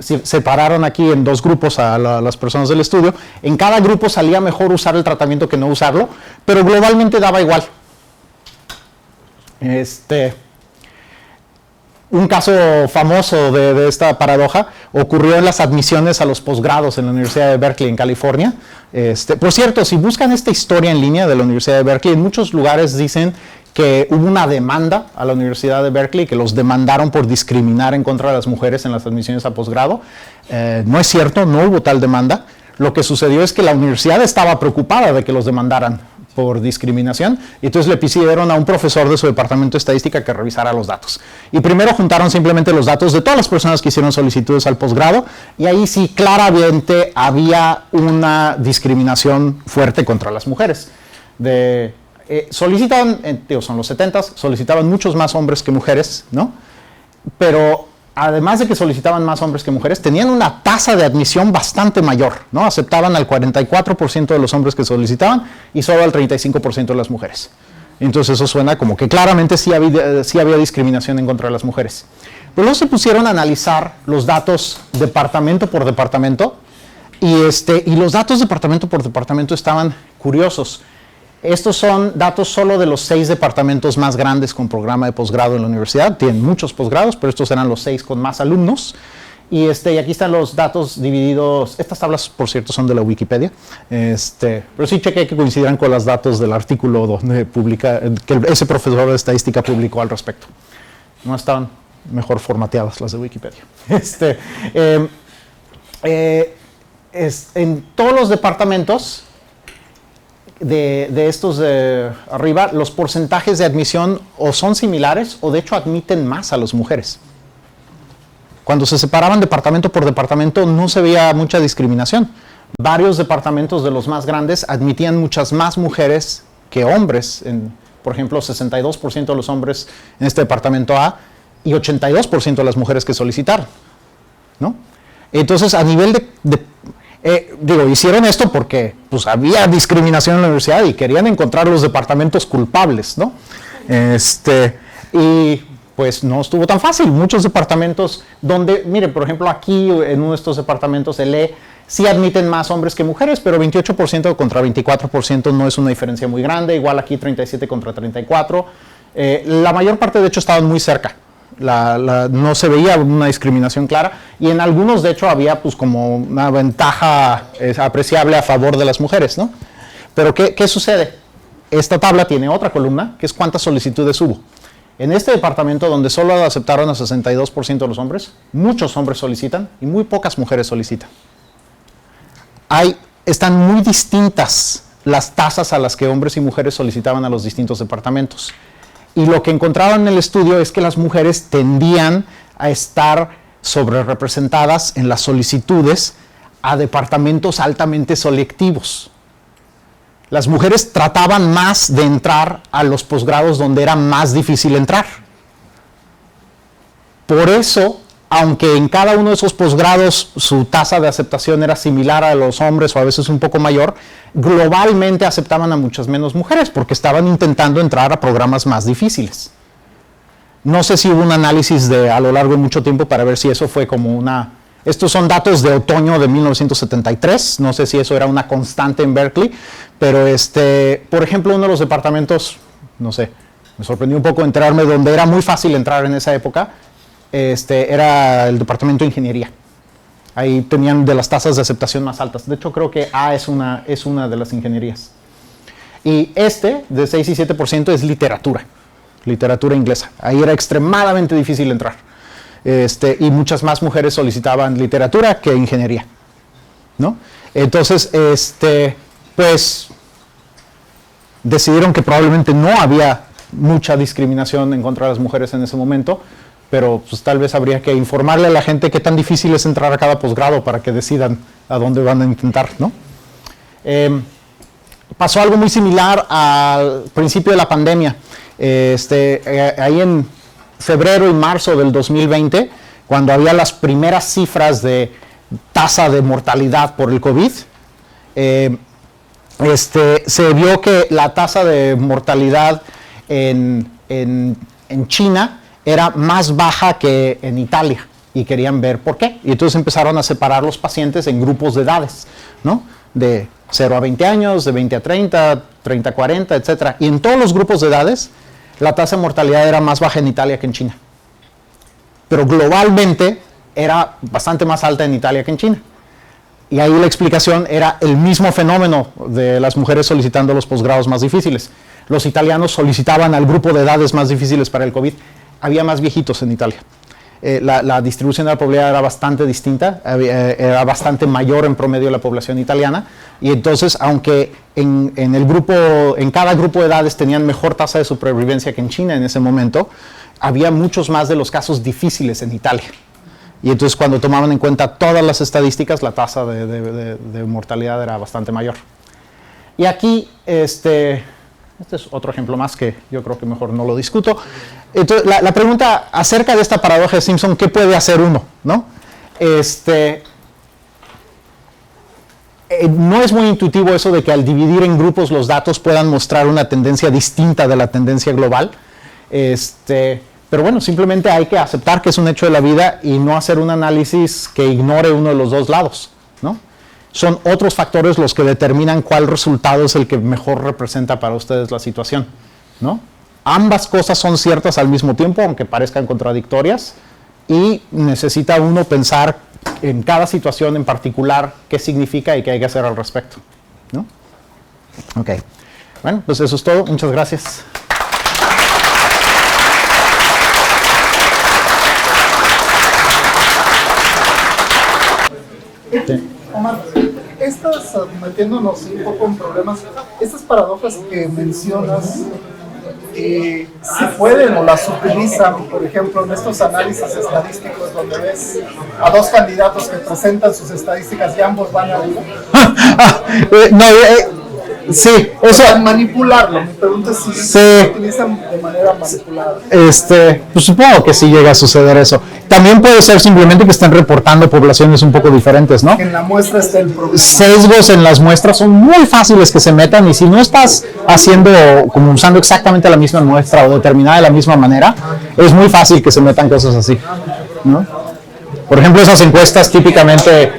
separaron aquí en 2 grupos a las personas del estudio, en cada grupo salía mejor usar el tratamiento que no usarlo, pero globalmente daba igual. Un caso famoso de esta paradoja ocurrió en las admisiones a los posgrados en la Universidad de Berkeley, en California. Por cierto, si buscan esta historia en línea de la Universidad de Berkeley, en muchos lugares dicen que hubo una demanda a la Universidad de Berkeley, que los demandaron por discriminar en contra de las mujeres en las admisiones a posgrado. No es cierto, no hubo tal demanda. Lo que sucedió es que la universidad estaba preocupada de que los demandaran por discriminación, y entonces le pidieron a un profesor de su departamento de estadística que revisara los datos. Y primero juntaron simplemente los datos de todas las personas que hicieron solicitudes al posgrado, y ahí sí claramente había una discriminación fuerte contra las mujeres. Solicitaban, son los 70s, solicitaban muchos más hombres que mujeres, ¿no? Pero además de que solicitaban más hombres que mujeres, tenían una tasa de admisión bastante mayor, ¿no? Aceptaban al 44% de los hombres que solicitaban y solo al 35% de las mujeres. Entonces eso suena como que claramente sí había discriminación en contra de las mujeres. Pero luego se pusieron a analizar los datos departamento por departamento, y los datos departamento por departamento estaban curiosos. Estos son datos solo de los 6 departamentos más grandes con programa de posgrado en la universidad. Tienen muchos posgrados, pero estos eran los 6 con más alumnos. Y aquí están los datos divididos. Estas tablas, por cierto, son de la Wikipedia. Pero sí chequé que coincidirán con los datos del artículo donde que ese profesor de estadística publicó al respecto. No estaban mejor formateadas las de Wikipedia. En todos los departamentos de estos de arriba, los porcentajes de admisión o son similares o de hecho admiten más a las mujeres. Cuando se separaban departamento por departamento no se veía mucha discriminación. Varios departamentos de los más grandes admitían muchas más mujeres que hombres. Por ejemplo, 62% de los hombres en este departamento A y 82% de las mujeres que solicitaron, ¿no? Entonces, a nivel hicieron esto porque pues, había discriminación en la universidad y querían encontrar los departamentos culpables, ¿no? Y pues no estuvo tan fácil. Muchos departamentos donde, mire, por ejemplo, aquí en uno de estos departamentos, el E, sí admiten más hombres que mujeres, pero 28% contra 24% no es una diferencia muy grande. Igual aquí 37 contra 34. La mayor parte, de hecho, estaban muy cerca. No se veía una discriminación clara y en algunos de hecho había pues como una ventaja apreciable a favor de las mujeres, ¿no? Pero ¿qué sucede? Esta tabla tiene otra columna que es cuántas solicitudes hubo. En este departamento donde solo aceptaron a 62% de los hombres, muchos hombres solicitan y muy pocas mujeres solicitan. Están muy distintas las tasas a las que hombres y mujeres solicitaban a los distintos departamentos. Y lo que encontraron en el estudio es que las mujeres tendían a estar sobrerepresentadas en las solicitudes a departamentos altamente selectivos. Las mujeres trataban más de entrar a los posgrados donde era más difícil entrar. Por eso, aunque en cada uno de esos posgrados su tasa de aceptación era similar a los hombres o a veces un poco mayor, globalmente aceptaban a muchas menos mujeres porque estaban intentando entrar a programas más difíciles. No sé si hubo un análisis a lo largo de mucho tiempo para ver si eso fue como una... Estos son datos de otoño de 1973, no sé si eso era una constante en Berkeley, pero por ejemplo, uno de los departamentos, no sé, me sorprendió un poco enterarme donde era muy fácil entrar en esa época, era el departamento de ingeniería. Ahí tenían de las tasas de aceptación más altas. De hecho, creo que A es una de las ingenierías. Y de 6 y 7% es literatura inglesa. Ahí era extremadamente difícil entrar. Y muchas más mujeres solicitaban literatura que ingeniería, ¿no? Entonces, pues, decidieron que probablemente no había mucha discriminación en contra de las mujeres en ese momento, pero pues tal vez habría que informarle a la gente qué tan difícil es entrar a cada posgrado para que decidan a dónde van a intentar, ¿no? Pasó algo muy similar al principio de la pandemia. Ahí en febrero y marzo del 2020, cuando había las primeras cifras de tasa de mortalidad por el COVID, se vio que la tasa de mortalidad en China era más baja que en Italia y querían ver por qué. Y entonces empezaron a separar los pacientes en grupos de edades, ¿no? De 0 a 20 años, de 20 a 30, 30 a 40, etc. Y en todos los grupos de edades, la tasa de mortalidad era más baja en Italia que en China. Pero globalmente era bastante más alta en Italia que en China. Y ahí la explicación era el mismo fenómeno de las mujeres solicitando los posgrados más difíciles. Los italianos solicitaban al grupo de edades más difíciles para el COVID. Había más viejitos en Italia. La distribución de la población era bastante distinta, era bastante mayor en promedio la población italiana, y entonces, aunque en cada grupo de edades tenían mejor tasa de supervivencia que en China en ese momento, había muchos más de los casos difíciles en Italia. Y entonces, cuando tomaban en cuenta todas las estadísticas, la tasa de mortalidad era bastante mayor. Y aquí, este es otro ejemplo más que yo creo que mejor no lo discuto. Entonces, la pregunta acerca de esta paradoja de Simpson, ¿qué puede hacer uno? ¿No? No es muy intuitivo eso de que al dividir en grupos los datos puedan mostrar una tendencia distinta de la tendencia global. Pero bueno, simplemente hay que aceptar que es un hecho de la vida y no hacer un análisis que ignore uno de los dos lados, ¿no? son otros factores los que determinan cuál resultado es el que mejor representa para ustedes la situación, ¿no? Ambas cosas son ciertas al mismo tiempo, aunque parezcan contradictorias, y necesita uno pensar en cada situación en particular qué significa y qué hay que hacer al respecto, ¿no? Ok. Bueno, pues eso es todo. Muchas gracias. Sí. Omar, metiéndonos un poco en problemas, estas paradojas que mencionas, ¿se pueden o las utilizan, por ejemplo, en estos análisis estadísticos donde ves a dos candidatos que presentan sus estadísticas y ambos van a uno? Sí, o sea, manipularlo. Mi pregunta es si se utilizan de manera manipulada. Pues supongo que sí llega a suceder eso. También puede ser simplemente que estén reportando poblaciones un poco diferentes, ¿no? En la muestra está el problema. Sesgos en las muestras son muy fáciles que se metan, y si no estás como usando exactamente la misma muestra o determinada de la misma manera, es muy fácil que se metan cosas así, ¿no? Por ejemplo, esas encuestas típicamente,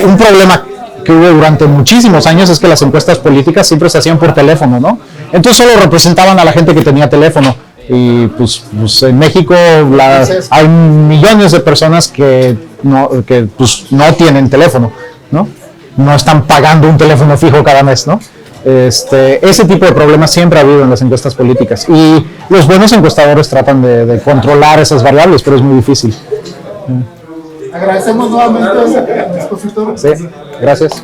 un problema que hubo durante muchísimos años es que las encuestas políticas siempre se hacían por teléfono, ¿no? Entonces solo representaban a la gente que tenía teléfono, y pues en México hay millones de personas que no tienen teléfono, ¿no? No están pagando un teléfono fijo cada mes, ¿no? Ese tipo de problemas siempre ha habido en las encuestas políticas, y los buenos encuestadores tratan de controlar esas variables, pero es muy difícil. Agradecemos nuevamente al expositor. Sí, gracias.